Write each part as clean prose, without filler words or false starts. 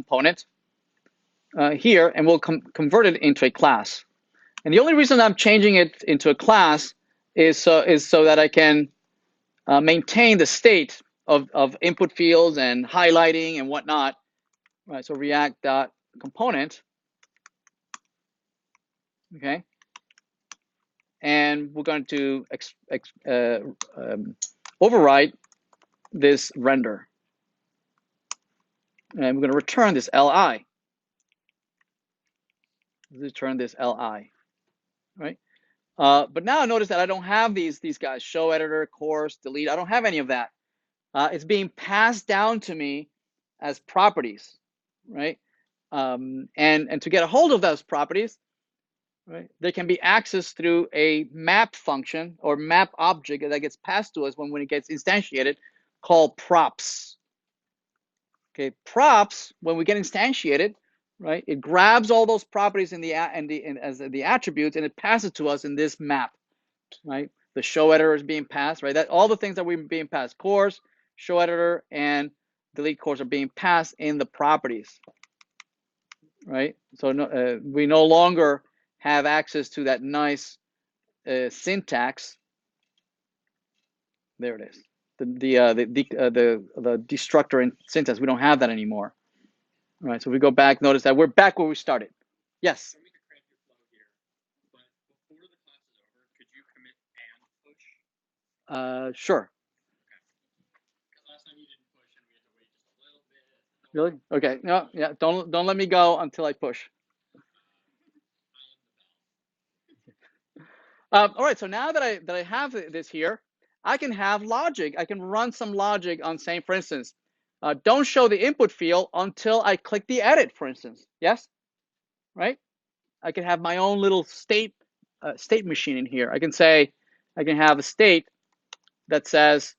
component here, and we'll convert it into a class. And the only reason I'm changing it into a class is so that I can maintain the state of input fields and highlighting and whatnot. Right, so React.component, okay, and we're going to override this render, and we're going to return this li. Return this li, right? But now notice that I don't have these guys: show editor, course, delete. I don't have any of that. It's being passed down to me as properties, right? And to get a hold of those properties, right, they can be accessed through a map function or map object that gets passed to us when it gets instantiated, called props. Okay, props, when we get instantiated, right, it grabs all those properties as the attributes, and it passes to us in this map, right? The show editor is being passed, right? That all the things that we're being passed, course, show editor, and delete course, are being passed in the properties, right? So we no longer have access to that nice syntax. There it is. The destructor in syntax. We don't have that anymore. All right. So we go back. Notice that we're back where we started. Yes. For me to crank your flow here, but before the class is over, could you commit and push? Sure. Because last time you didn't push, and we had to wait just a little bit. Really? Okay. No. Yeah. Don't let me go until I push. All right. So now that I have this here, I can have logic. I can run some logic on saying, for instance, don't show the input field until I click the edit, for instance. Yes. Right. I can have my own little state machine in here. I can say, I can have a state that says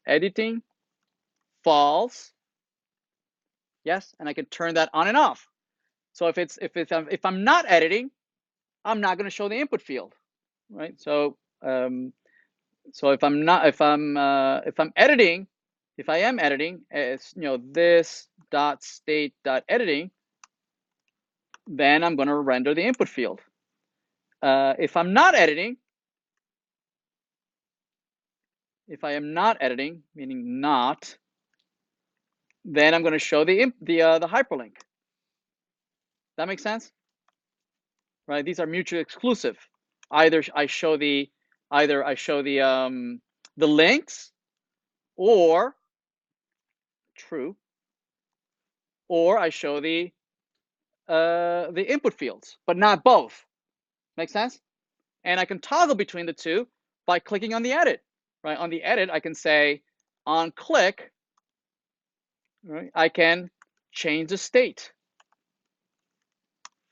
editing false. Yes, and I can turn that on and off. So if I'm not editing, I'm not going to show the input field, right? So if I'm editing, if I am editing, it's this dot state dot editing, then I'm going to render the input field. If I'm not editing, if I am not editing, meaning not, then I'm going to show the hyperlink. That makes sense, right? These are mutually exclusive. Either I show the links, or true, or I show the input fields, but not both. Make sense? And I can toggle between the two by clicking on the edit. Right, on the edit, I can say on click, right, I can change the state.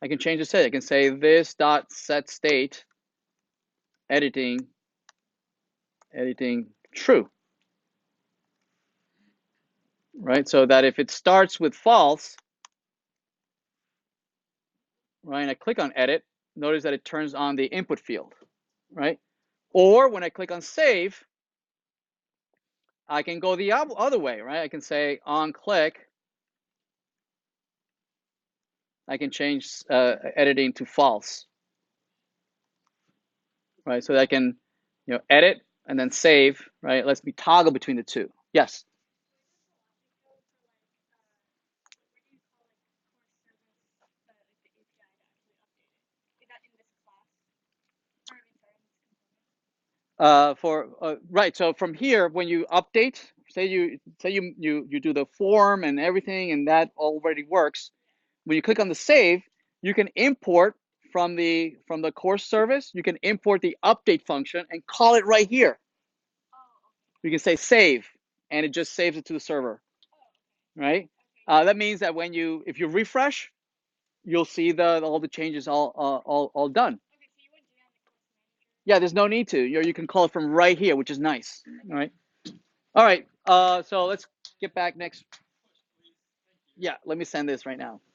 I can change the state. I can say this dot set state editing true. Right, so that if it starts with false, right, and I click on edit, notice that it turns on the input field, right? Or when I click on save, I can go the other way, right? I can say on click, I can change editing to false, right? So that I can, edit and then save, right? It lets me toggle between the two. Yes. Right. So from here, when you update, say you do the form and everything, and that already works. When you click on the save, you can import from the course service. You can import the update function and call it right here. You can say save, and it just saves it to the server, right? That means that if you refresh, you'll see all the changes all done. Yeah, there's no need to. You can call it from right here, which is nice. All right. So let's get back next. Yeah, let me send this right now.